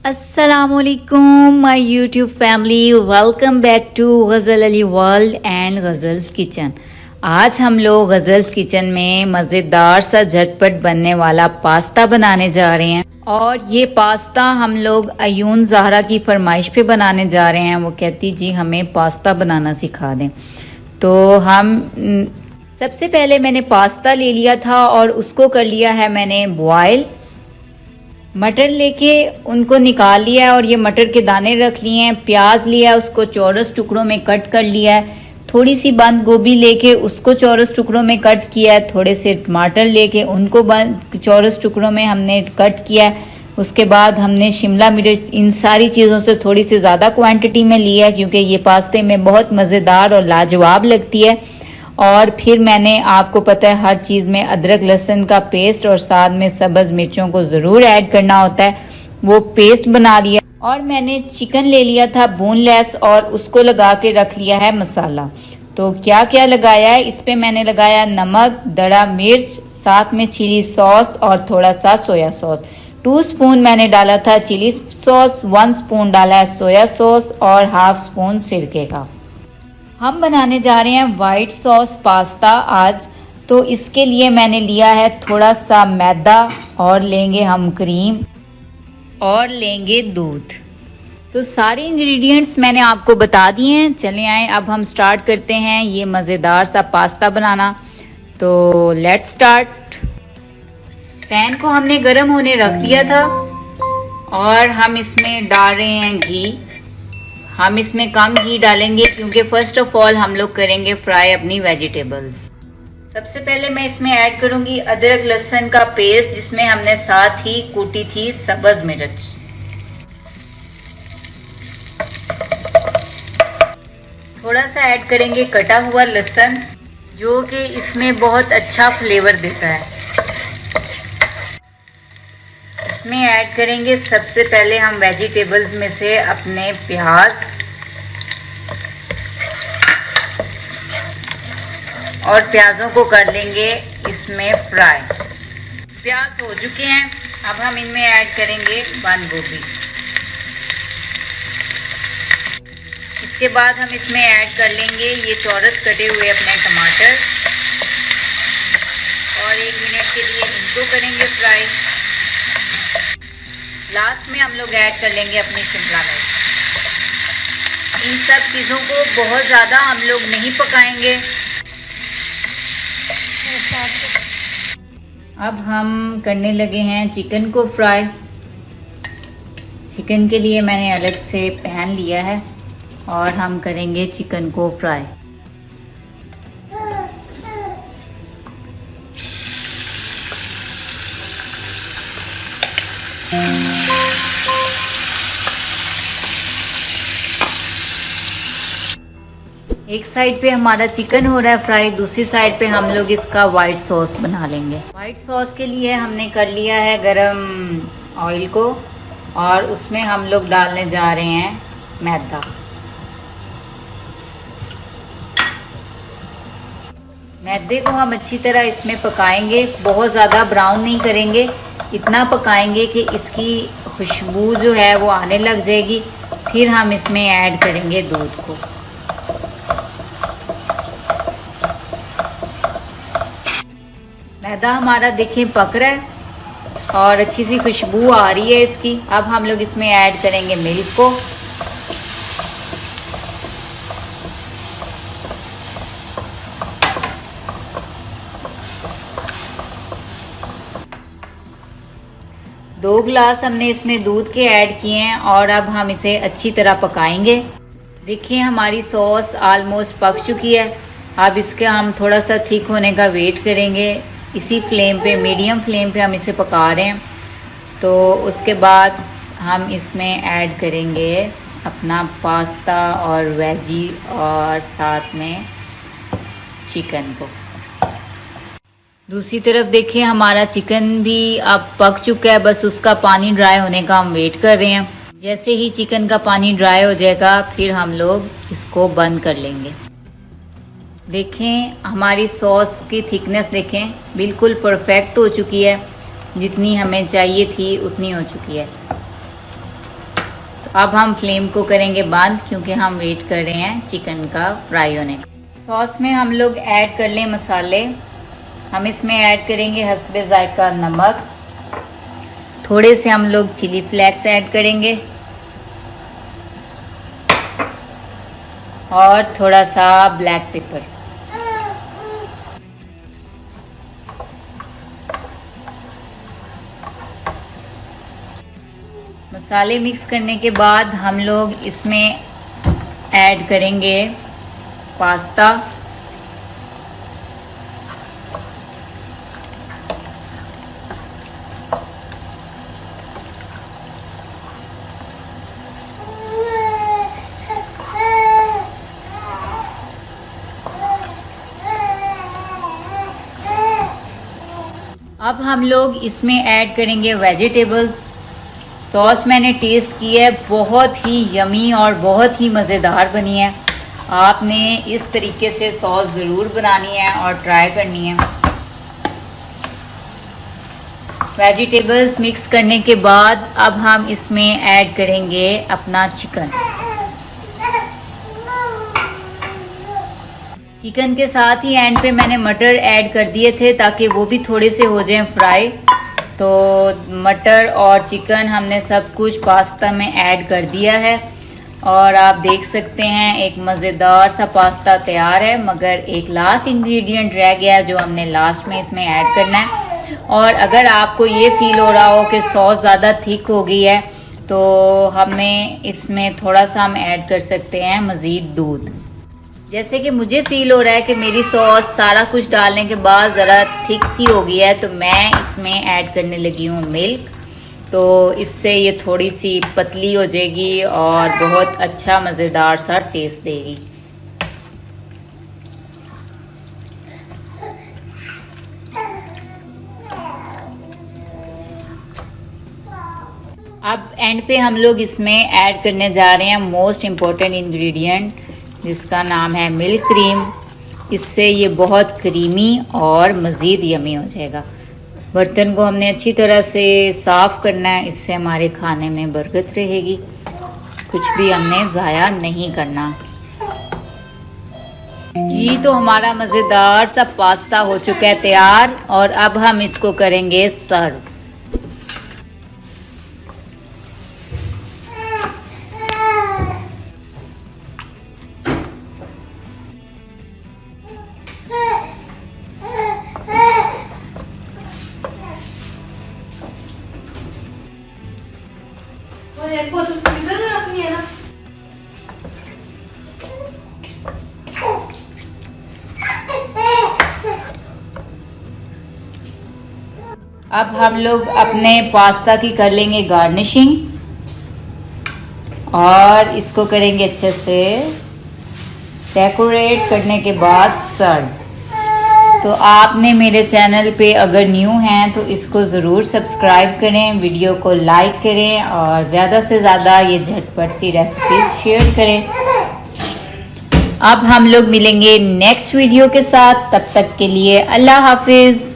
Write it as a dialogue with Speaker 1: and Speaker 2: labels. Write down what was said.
Speaker 1: Assalamualaikum my YouTube family, welcome back to ghazal Ali world and ghazals kitchen. आज हम लोग ghazals kitchen में मज़ेदार सा झटपट बनने वाला पास्ता बनाने जा रहे हैं। और ये पास्ता हम लोग अयून ज़हरा की फरमाइश पे बनाने जा रहे हैं। वो कहती जी हमें पास्ता बनाना सिखा दें। तो हम सबसे पहले मैंने पास्ता ले लिया था और उसको कर लिया है मैंने बॉयल। मटर लेके उनको निकाल लिया है और ये मटर के दाने रख लिए हैं। प्याज लिया है, उसको चौरस टुकड़ों में कट कर लिया है। थोड़ी सी बंद गोभी लेके उसको चौरस टुकड़ों में कट किया है। थोड़े से टमाटर लेके उनको बंद चौरस टुकड़ों में हमने कट किया है। उसके बाद हमने शिमला मिर्च, इन सारी चीज़ों से थोड़ी सी ज़्यादा क्वांटिटी में लिया है क्योंकि ये पास्ते में बहुत मज़ेदार और लाजवाब लगती है। और फिर मैंने, आपको पता है हर चीज़ में अदरक लहसुन का पेस्ट और साथ में सब्ज़ मिर्चों को ज़रूर ऐड करना होता है, वो पेस्ट बना लिया। और मैंने चिकन ले लिया था बोनलेस और उसको लगा के रख लिया है मसाला। तो क्या क्या लगाया है, इस पे मैंने लगाया नमक, दड़ा मिर्च, साथ में चिली सॉस और थोड़ा सा सोया सॉस। 2 स्पून मैंने डाला था चिली सॉस, 1 स्पून डाला है सोया सॉस और हाफ स्पून सिरके का। हम बनाने जा रहे हैं वाइट सॉस पास्ता आज। तो इसके लिए मैंने लिया है थोड़ा सा मैदा और लेंगे हम क्रीम और लेंगे दूध। तो सारे इंग्रेडिएंट्स मैंने आपको बता दिए हैं। चले आए अब हम स्टार्ट करते हैं ये मज़ेदार सा पास्ता बनाना। तो लेट्स स्टार्ट। पैन को हमने गर्म होने रख दिया था और हम इसमें डाल रहे हैं घी। हम इसमें कम घी डालेंगे क्योंकि फर्स्ट ऑफ ऑल हम लोग करेंगे फ्राई अपनी वेजिटेबल्स। सबसे पहले मैं इसमें ऐड करूंगी अदरक लहसुन का पेस्ट, जिसमें हमने साथ ही कूटी थी सब्ज़ मिर्च। थोड़ा सा ऐड करेंगे कटा हुआ लहसुन, जो कि इसमें बहुत अच्छा फ्लेवर देता है। इसमें ऐड करेंगे सबसे पहले हम वेजिटेबल्स में से अपने प्याज और प्याज़ों को कर लेंगे इसमें फ्राई। प्याज हो चुके हैं, अब हम इनमें ऐड करेंगे बंद गोभी। इसके बाद हम इसमें ऐड कर लेंगे ये चौरस कटे हुए अपने टमाटर और 1 मिनट के लिए इनको करेंगे फ्राई। लास्ट में हम लोग ऐड कर लेंगे अपनी शिमला मिर्च। इन सब चीज़ों को बहुत ज़्यादा हम लोग नहीं पकाएंगे। अब हम करने लगे हैं चिकन को फ्राई। चिकन के लिए मैंने अलग से पैन लिया है और हम करेंगे चिकन को फ्राई। एक साइड पे हमारा चिकन हो रहा है फ्राई, दूसरी साइड पे हम लोग इसका वाइट सॉस बना लेंगे। वाइट सॉस के लिए हमने कर लिया है गरम ऑयल को और उसमें हम लोग डालने जा रहे हैं मैदा। मैदे को हम अच्छी तरह इसमें पकाएंगे, बहुत ज़्यादा ब्राउन नहीं करेंगे, इतना पकाएंगे कि इसकी खुशबू जो है वो आने लग जाएगी। फिर हम इसमें ऐड करेंगे दूध को। मैदा हमारा देखें पक रहा है और अच्छी सी खुशबू आ रही है इसकी। अब हम लोग इसमें ऐड करेंगे मिल्क को। दो गिलास हमने इसमें दूध के ऐड किए हैं और अब हम इसे अच्छी तरह पकाएंगे। देखिए हमारी सॉस ऑलमोस्ट पक चुकी है। अब इसके हम थोड़ा सा थिक होने का वेट करेंगे। इसी फ्लेम पे, मीडियम फ्लेम पे हम इसे पका रहे हैं। तो उसके बाद हम इसमें ऐड करेंगे अपना पास्ता और वेजी और साथ में चिकन को। दूसरी तरफ देखिए हमारा चिकन भी अब पक चुका है, बस उसका पानी ड्राई होने का हम वेट कर रहे हैं। जैसे ही चिकन का पानी ड्राई हो जाएगा फिर हम लोग इसको बंद कर लेंगे। देखें हमारी सॉस की थिकनेस देखें बिल्कुल परफेक्ट हो चुकी है, जितनी हमें चाहिए थी उतनी हो चुकी है। अब हम फ्लेम को करेंगे बंद क्योंकि हम वेट कर रहे हैं चिकन का फ्राई होने का। सॉस में हम लोग ऐड कर लें मसाले। हम इसमें ऐड करेंगे हस्बे जायका नमक, थोड़े से हम लोग चिली फ्लेक्स ऐड करेंगे और थोड़ा सा ब्लैक पेपर। मसाले मिक्स करने के बाद हम लोग इसमें ऐड करेंगे पास्ता। अब हम लोग इसमें ऐड करेंगे वेजिटेबल्स। सॉस मैंने टेस्ट की है, बहुत ही यमी और बहुत ही मज़ेदार बनी है। आपने इस तरीके से सॉस ज़रूर बनानी है और ट्राई करनी है। वेजिटेबल्स मिक्स करने के बाद अब हम इसमें ऐड करेंगे अपना चिकन। चिकन के साथ ही एंड पे मैंने मटर ऐड कर दिए थे ताकि वो भी थोड़े से हो जाएं फ्राई। तो मटर और चिकन हमने सब कुछ पास्ता में ऐड कर दिया है और आप देख सकते हैं एक मज़ेदार सा पास्ता तैयार है। मगर एक लास्ट इंग्रेडिएंट रह गया जो हमने लास्ट में इसमें ऐड करना है। और अगर आपको ये फील हो रहा हो कि सॉस ज़्यादा थिक हो गई है तो हमें इसमें थोड़ा सा हम ऐड कर सकते हैं मज़ीद दूध। जैसे कि मुझे फील हो रहा है कि मेरी सॉस सारा कुछ डालने के बाद ज़रा थिक सी हो गई है तो मैं इसमें ऐड करने लगी हूँ मिल्क। तो इससे ये थोड़ी सी पतली हो जाएगी और बहुत अच्छा मज़ेदार सा टेस्ट देगी। अब एंड पे हम लोग इसमें ऐड करने जा रहे हैं मोस्ट इम्पॉर्टेंट इंग्रेडिएंट जिसका नाम है मिल्क क्रीम। इससे ये बहुत क्रीमी और मज़ीद यमी हो जाएगा। बर्तन को हमने अच्छी तरह से साफ़ करना है, इससे हमारे खाने में बरकत रहेगी। कुछ भी हमने ज़ाया नहीं करना। ये तो हमारा मज़ेदार सा पास्ता हो चुका है तैयार और अब हम इसको करेंगे सर्व। अब हम लोग अपने पास्ता की कर लेंगे गार्निशिंग और इसको करेंगे अच्छे से डेकोरेट करने के बाद सर्व। तो आपने मेरे चैनल पे अगर न्यू हैं तो इसको ज़रूर सब्सक्राइब करें, वीडियो को लाइक करें और ज़्यादा से ज़्यादा ये झटपट सी रेसिपीज़ शेयर करें। अब हम लोग मिलेंगे नेक्स्ट वीडियो के साथ, तब तक के लिए अल्लाह हाफिज़।